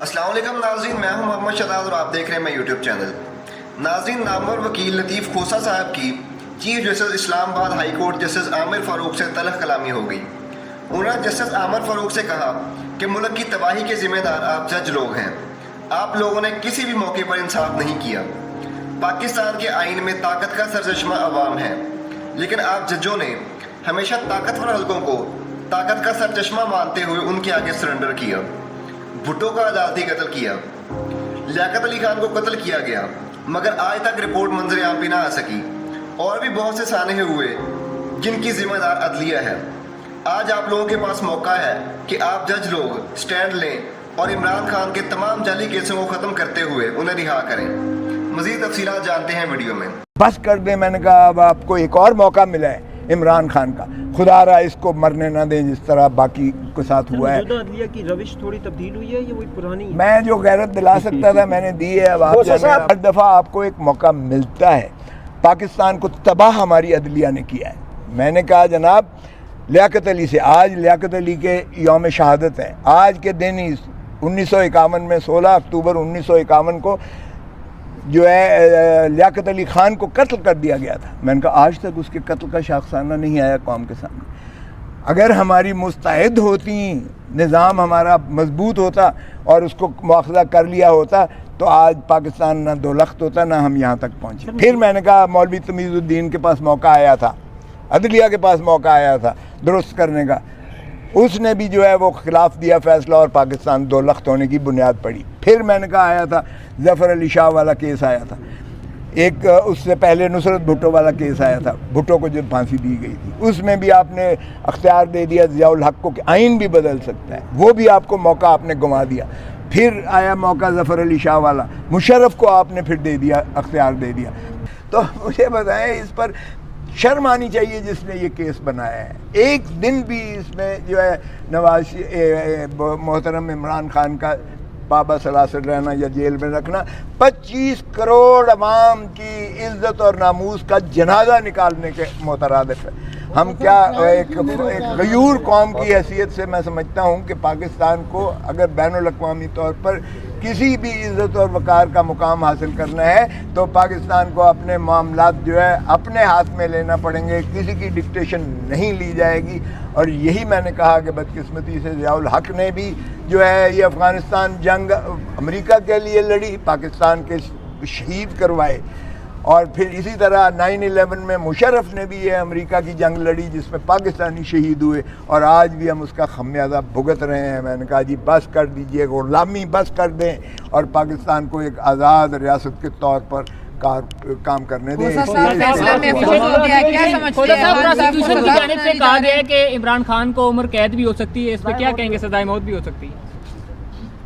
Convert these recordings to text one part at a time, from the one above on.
السلام علیکم ناظرین، میں ہوں محمد شہزاد اور آپ دیکھ رہے ہیں میں یوٹیوب چینل۔ ناظرین، نامور وکیل لطیف کھوسہ صاحب کی چیف جسٹس اسلام آباد ہائی کورٹ جسٹس عامر فاروق سے تلخ کلامی ہو گئی۔ انہوں نے جسٹس عامر فاروق سے کہا کہ ملک کی تباہی کے ذمہ دار آپ جج لوگ ہیں، آپ لوگوں نے کسی بھی موقع پر انصاف نہیں کیا۔ پاکستان کے آئین میں طاقت کا سرچشمہ عوام ہے، لیکن آپ ججوں نے ہمیشہ طاقتور حلقوں کو طاقت کا سرچشمہ مانتے ہوئے ان کے آگے سرنڈر کیا۔ بھٹو کا عدالتی قتل کیا، لیاقت علی خان کو قتل کیا گیا، مگر آج تک رپورٹ منظر عام پہ نہ آ سکی۔ اور بھی بہت سے سانحے ہوئے جن کی ذمہ دار عدلیہ ہے۔ آج آپ لوگوں کے پاس موقع ہے کہ آپ جج لوگ سٹینڈ لیں اور عمران خان کے تمام جعلی کیسوں کو ختم کرتے ہوئے انہیں رہا کریں۔ مزید تفصیلات جانتے ہیں ویڈیو میں۔ بس کر دیں، میں نے کہا اب آپ کو ایک اور موقع ملا ہے عمران خان کا، خدا را اس کو مرنے نہ دیں جس طرح باقی کے ساتھ ہوا ہے۔ موجودہ عدلیہ کی روش تھوڑی تبدیل ہوئی ہے یا وہی پرانی؟ میں جو غیرت دلا سکتا تھا میں نے دی ہے۔ اب آپ جانے، ہر دفعہ آپ کو ایک موقع ملتا ہے۔ پاکستان کو تباہ ہماری عدلیہ نے کیا ہے۔ میں نے کہا جناب لیاقت علی سے، آج لیاقت علی کے یوم شہادت ہے، آج کے دن ہی 1951 میں 16 اکتوبر 1951 کو جو ہے لیاقت علی خان کو قتل کر دیا گیا تھا۔ میں نے کہا آج تک اس کے قتل کا شاخسانہ نہیں آیا قوم کے سامنے۔ اگر ہماری مستعد ہوتی، نظام ہمارا مضبوط ہوتا اور اس کو مواخذہ کر لیا ہوتا تو آج پاکستان نہ دو لخت ہوتا نہ ہم یہاں تک پہنچے۔ پھر میں نے کہا مولوی تمیز الدین کے پاس موقع آیا تھا، عدلیہ کے پاس موقع آیا تھا درست کرنے کا، اس نے بھی جو ہے وہ خلاف دیا فیصلہ اور پاکستان دو لخت ہونے کی بنیاد پڑی۔ پھر میں نے کہا آیا تھا ظفر علی شاہ والا کیس آیا تھا، ایک اس سے پہلے نصرت بھٹو والا کیس آیا تھا، بھٹو کو جو پھانسی دی گئی تھی، اس میں بھی آپ نے اختیار دے دیا ضیاء الحق کو کہ آئین بھی بدل سکتا ہے، وہ بھی آپ کو موقع آپ نے گنوا دیا۔ پھر آیا موقع ظفر علی شاہ والا، مشرف کو آپ نے پھر دے دیا، اختیار دے دیا۔ تو مجھے بتائیں اس پر شرم آنی چاہیے جس نے یہ کیس بنایا ہے۔ ایک دن بھی اس میں جو ہے نواز محترم عمران خان کا بابا سلاسل رہنا یا جیل میں رکھنا 25 کروڑ عوام کی عزت اور ناموس کا جنازہ نکالنے کے مترادف ہے۔ ہم کیا ایک غیور قوم کی حیثیت سے میں سمجھتا ہوں کہ پاکستان کو اگر بین الاقوامی طور پر کسی بھی عزت اور وقار کا مقام حاصل کرنا ہے تو پاکستان کو اپنے معاملات جو ہے اپنے ہاتھ میں لینا پڑیں گے، کسی کی ڈکٹیشن نہیں لی جائے گی۔ اور یہی میں نے کہا کہ بدقسمتی سے ضیاء الحق نے بھی جو ہے یہ افغانستان جنگ امریکہ کے لیے لڑی، پاکستان کے شہید کروائے، اور پھر اسی طرح 9/11 میں مشرف نے بھی یہ امریکہ کی جنگ لڑی جس میں پاکستانی شہید ہوئے، اور آج بھی ہم اس کا خمیازہ بھگت رہے ہیں۔ میں نے کہا جی بس کر دیجئے، غلامی بس کر دیں اور پاکستان کو ایک آزاد ریاست کے طور پر کام کرنے دیں۔ جانب سے کہا گیا ہے کہ عمران خان کو عمر قید بھی ہو سکتی ہے، اس پہ کیا کہیں گے؟ سزائے موت بھی ہو سکتی ہے؟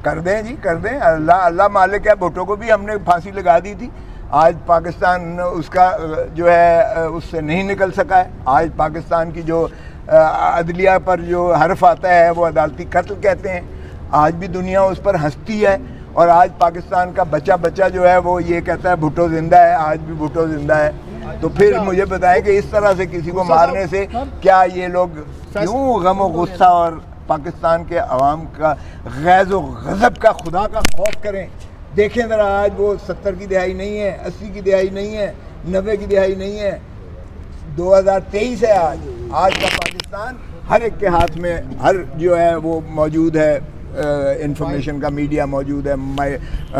کر دیں جی، کر دیں، اللہ مالک ہے۔ بھٹو کو بھی ہم نے پھانسی لگا دی تھی، آج پاکستان اس کا جو ہے اس سے نہیں نکل سکا ہے۔ آج پاکستان کی جو عدلیہ پر جو حرف آتا ہے وہ عدالتی قتل کہتے ہیں، آج بھی دنیا اس پر ہنستی ہے، اور آج پاکستان کا بچہ جو ہے وہ یہ کہتا ہے بھٹو زندہ ہے، آج بھی بھٹو زندہ ہے۔ تو پھر مجھے بتائیں کہ اس طرح سے کسی کو مارنے سے کیا یہ لوگ کیوں غم و غصہ اور پاکستان کے عوام کا غیظ و غضب کا خدا کا خوف کریں؟ دیکھیں ذرا، آج وہ 70 کی دہائی نہیں ہے، 80 کی دہائی نہیں ہے، 90 کی دہائی نہیں ہے، 2023 ہے آج کا پاکستان ہر ایک کے ہاتھ میں ہر جو ہے وہ موجود ہے، انفارمیشن کا میڈیا موجود ہے،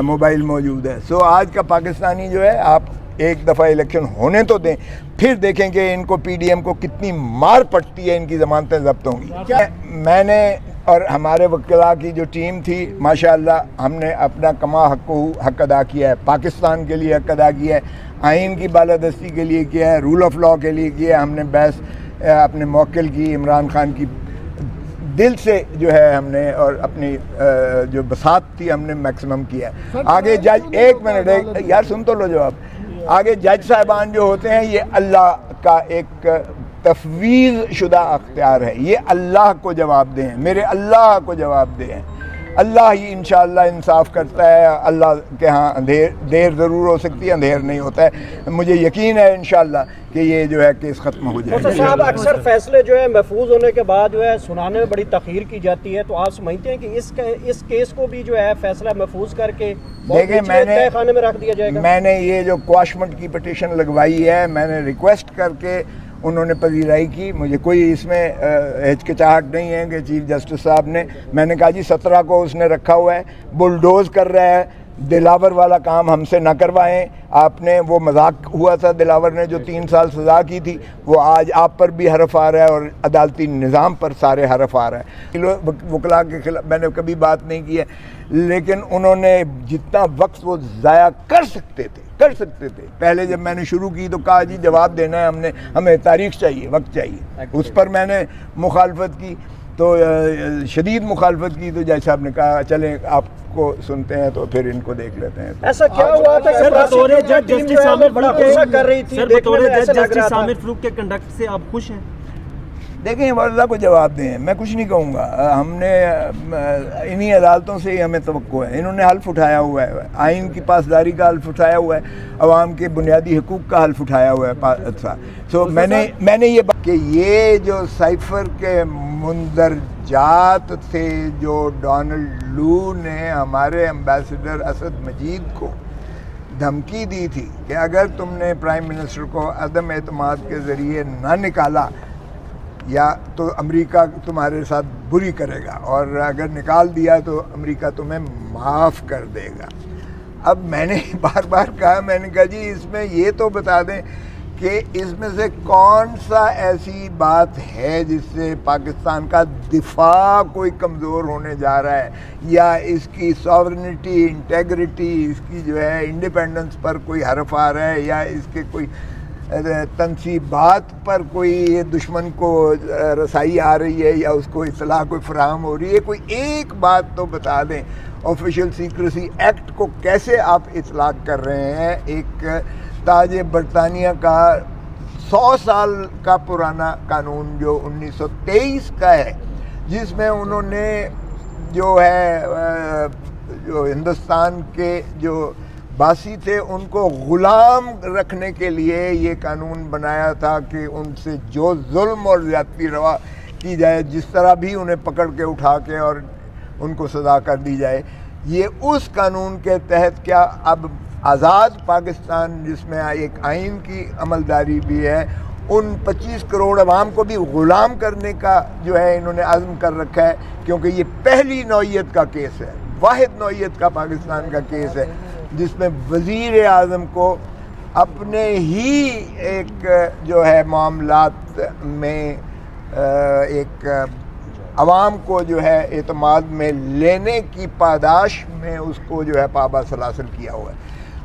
موبائل موجود ہے۔ سو آج کا پاکستانی جو ہے، آپ ایک دفعہ الیکشن ہونے تو دیں، پھر دیکھیں کہ ان کو پی ڈی ایم کو کتنی مار پڑتی ہے، ان کی ضمانتیں ضبط ہوں گی۔ میں نے اور ہمارے وکلاء کی جو ٹیم تھی ماشاءاللہ ہم نے اپنا کما حق ادا کیا ہے، پاکستان کے لیے حق ادا کیا ہے، آئین کی بالادستی کے لیے کیا ہے، رول آف لاء کے لیے کیا ہے۔ ہم نے بحث اپنے موکل کی، عمران خان کی، دل سے جو ہے ہم نے، اور اپنی جو بساط تھی ہم نے میکسیمم کیا ہے۔ آگے جج، ایک منٹ یار سن تو لو جواب، آگے جج صاحبان جو ہوتے ہیں یہ اللہ کا ایک تفویض شدہ اختیار ہے، یہ اللہ کو جواب دیں، میرے اللہ کو جواب دیں۔ اللہ ہی انشاءاللہ انصاف کرتا ہے. اللہ کے ہاں دیر ضرور ہو سکتی ہے, اندھیر نہیں ہوتا ہے. مجھے یقین ہے انشاءاللہ کہ یہ جو ہے کیس ختم ہو جائے گا. صاحب اکثر فیصلے جو ہے محفوظ ہونے کے بعد جو ہے سنانے میں بڑی تاخیر کی جاتی ہے, تو آپ سمجھتے ہیں کہ اس کیس کو بھی جو ہے فیصلہ محفوظ کر کے دیکھیں, طے خانے میں رکھ دیا جائے گا؟ میں نے یہ جو کواشمنٹ کی پٹیشن لگوائی ہے, میں نے ریکویسٹ کر کے انہوں نے پذیرائی کی. مجھے کوئی اس میں ہچکچاہٹ نہیں ہے کہ چیف جسٹس صاحب نے, میں نے کہا جی 17 کو اس نے رکھا ہوا ہے, بلڈوز کر رہا ہے, دلاور والا کام ہم سے نہ کروائیں. آپ نے وہ مذاق ہوا تھا دلاور نے جو 3 سال سزا کی تھی, وہ آج آپ پر بھی حرف آ رہا ہے اور عدالتی نظام پر سارے حرف آ رہا ہے. وکلا کے خلاف میں نے کبھی بات نہیں کی ہے, لیکن انہوں نے جتنا وقت وہ ضائع کر سکتے تھے پہلے جب میں نے شروع کی تو کہا جی جواب دینا ہے, ہمیں تاریخ چاہیے, وقت چاہیے. اس پر میں نے مخالفت کی, تو شدید مخالفت کی, تو جج صاحب نے کہا چلیں آپ کو سنتے ہیں تو پھر ان کو دیکھ لیتے ہیں. ایسا کیا ہوا تھا کہ بطور جج جسٹس عامر بڑا غصہ کر رہی تھی, بطور جج جسٹس عامر فاروق کے کنڈکٹ سے آپ خوش ہیں؟ دیکھیں ورزہ کو جواب دیں, میں کچھ نہیں کہوں گا. ہم نے انہی عدالتوں سے ہی ہمیں توقع ہے. انہوں نے حلف اٹھایا ہوا ہے, آئین کی پاسداری کا حلف اٹھایا ہوا ہے, عوام کے بنیادی حقوق کا حلف اٹھایا ہوا ہے. سو میں نے یہ بات کہ یہ جو سائفر کے مندرجات تھے جو ڈونلڈ لو نے ہمارے ایمبیسڈر اسد مجید کو دھمکی دی تھی کہ اگر تم نے پرائم منسٹر کو عدم اعتماد کے ذریعے نہ نکالا یا تو امریکہ تمہارے ساتھ بری کرے گا, اور اگر نکال دیا تو امریکہ تمہیں معاف کر دے گا. اب میں نے بار کہا, میں نے کہا جی اس میں یہ تو بتا دیں کہ اس میں سے کون سا ایسی بات ہے جس سے پاکستان کا دفاع کوئی کمزور ہونے جا رہا ہے, یا اس کی ساورنٹی, انٹیگریٹی, اس کی جو ہے انڈیپینڈنس پر کوئی حرف آ رہا ہے, یا اس کے کوئی تنصیبات پر کوئی دشمن کو رسائی آ رہی ہے, یا اس کو اطلاع کوئی فراہم ہو رہی ہے. کوئی ایک بات تو بتا دیں, آفیشیل سیکریسی ایکٹ کو کیسے آپ اطلاق کر رہے ہیں؟ ایک تاج برطانیہ کا 100 سال کا پرانا قانون جو 1923 کا ہے, جس میں انہوں نے جو ہے جو ہندوستان کے جو باسی تھے ان کو غلام رکھنے کے لیے یہ قانون بنایا تھا کہ ان سے جو ظلم اور زیادتی روا کی جائے, جس طرح بھی انہیں پکڑ کے اٹھا کے اور ان کو سزا کر دی جائے. یہ اس قانون کے تحت کیا اب آزاد پاکستان جس میں ایک آئین کی عملداری بھی ہے, ان 25 کروڑ عوام کو بھی غلام کرنے کا جو ہے انہوں نے عزم کر رکھا ہے, کیونکہ یہ پہلی نوعیت کا کیس ہے, واحد نوعیت کا پاکستان کا کیس ہے, جس میں وزیر اعظم کو اپنے ہی ایک جو ہے معاملات میں ایک عوام کو جو ہے اعتماد میں لینے کی پاداش میں اس کو جو ہے پابا سلاسل کیا ہوا ہے.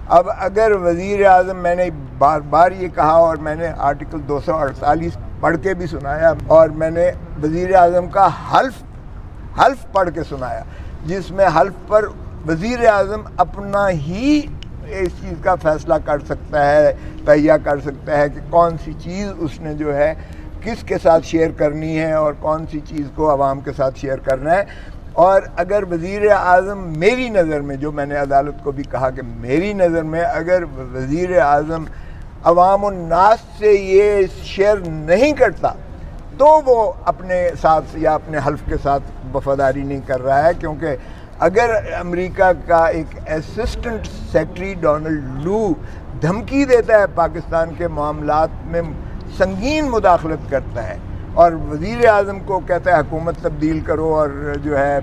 اب اگر وزیر اعظم, میں نے بار یہ کہا اور میں نے آرٹیکل 248 پڑھ کے بھی سنایا, اور میں نے وزیر اعظم کا حلف پڑھ کے سنایا, جس میں حلف پر وزیر اعظم اپنا ہی اس چیز کا فیصلہ کر سکتا ہے, تہیہ کر سکتا ہے کہ کون سی چیز اس نے جو ہے کس کے ساتھ شیئر کرنی ہے اور کون سی چیز کو عوام کے ساتھ شیئر کرنا ہے. اور اگر وزیر اعظم, میری نظر میں, جو میں نے عدالت کو بھی کہا کہ میری نظر میں اگر وزیر اعظم عوام الناس سے یہ شیئر نہیں کرتا تو وہ اپنے ساتھ یا اپنے حلف کے ساتھ وفاداری نہیں کر رہا ہے. کیونکہ اگر امریکہ کا ایک اسسٹنٹ سیکرٹری ڈونلڈ لو دھمکی دیتا ہے پاکستان کے معاملات میں سنگین مداخلت کرتا ہے, اور وزیر اعظم کو کہتا ہے حکومت تبدیل کرو, اور جو ہے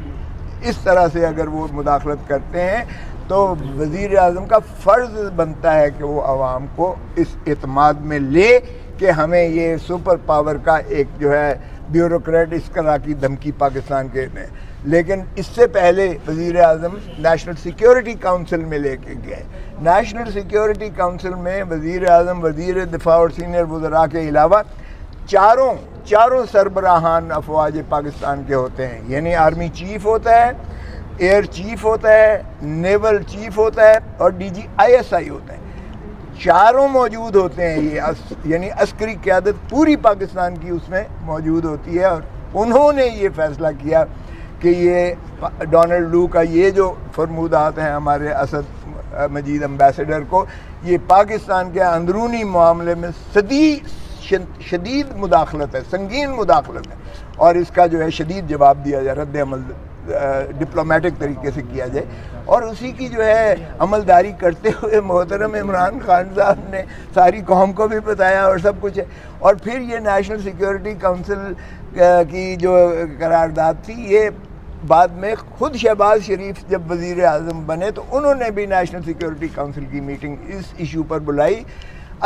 اس طرح سے اگر وہ مداخلت کرتے ہیں, تو وزیر اعظم کا فرض بنتا ہے کہ وہ عوام کو اس اعتماد میں لے کہ ہمیں یہ سپر پاور کا ایک جو ہے بیوروکریٹ اس طرح کی دھمکی پاکستان کے میں. لیکن اس سے پہلے وزیر اعظم نیشنل سیکیورٹی کونسل میں لے کے گئے. نیشنل سیکیورٹی کونسل میں وزیر اعظم, وزیر دفاع اور سینئر وزراء کے علاوہ چاروں سربراہان افواج پاکستان کے ہوتے ہیں. یعنی آرمی چیف ہوتا ہے, ایئر چیف ہوتا ہے, نیول چیف ہوتا ہے, اور ڈی جی ISI ہوتا ہے. چاروں موجود ہوتے ہیں. یہ یعنی عسکری قیادت پوری پاکستان کی اس میں موجود ہوتی ہے, اور انہوں نے یہ فیصلہ کیا کہ یہ ڈونلڈ لو کا یہ جو فرمودات ہیں ہمارے اسد مجید امبیسڈر کو، یہ پاکستان کے اندرونی معاملے میں شدید مداخلت ہے، سنگین مداخلت ہے، اور اس کا جو ہے شدید جواب دیا جائے، رد عمل ڈپلومیٹک طریقے سے کیا جائے، اور اسی کی جو ہے عملداری کرتے ہوئے محترم عمران خان صاحب نے ساری قوم کو بھی بتایا اور سب کچھ ہے۔ اور پھر یہ نیشنل سیکیورٹی کونسل کی جو قرارداد تھی، یہ بعد میں خود شہباز شریف جب وزیر اعظم بنے تو انہوں نے بھی نیشنل سیکیورٹی کونسل کی میٹنگ اس ایشو پر بلائی،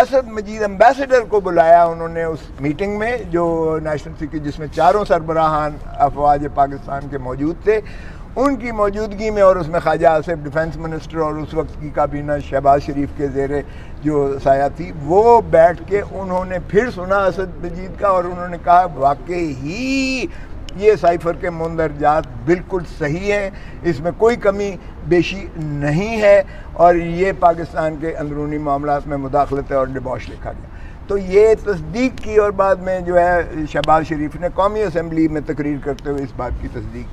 اسد مجید امبیسڈر کو بلایا انہوں نے اس میٹنگ میں جو نیشنل سیکیورٹی، جس میں چاروں سربراہان افواج پاکستان کے موجود تھے، ان کی موجودگی میں، اور اس میں خواجہ آصف ڈیفنس منسٹر اور اس وقت کی کابینہ شہباز شریف کے زیر جو سایہ تھی، وہ بیٹھ کے انہوں نے پھر سنا اسد مجید کا، اور انہوں نے کہا واقعی ہی یہ سائفر کے مندرجات بالکل صحیح ہیں، اس میں کوئی کمی بیشی نہیں ہے، اور یہ پاکستان کے اندرونی معاملات میں مداخلت ہے اور ڈبوش لکھا گیا۔ تو یہ تصدیق کی، اور بعد میں جو ہے شہباز شریف نے قومی اسمبلی میں تقریر کرتے ہوئے اس بات کی تصدیق کی۔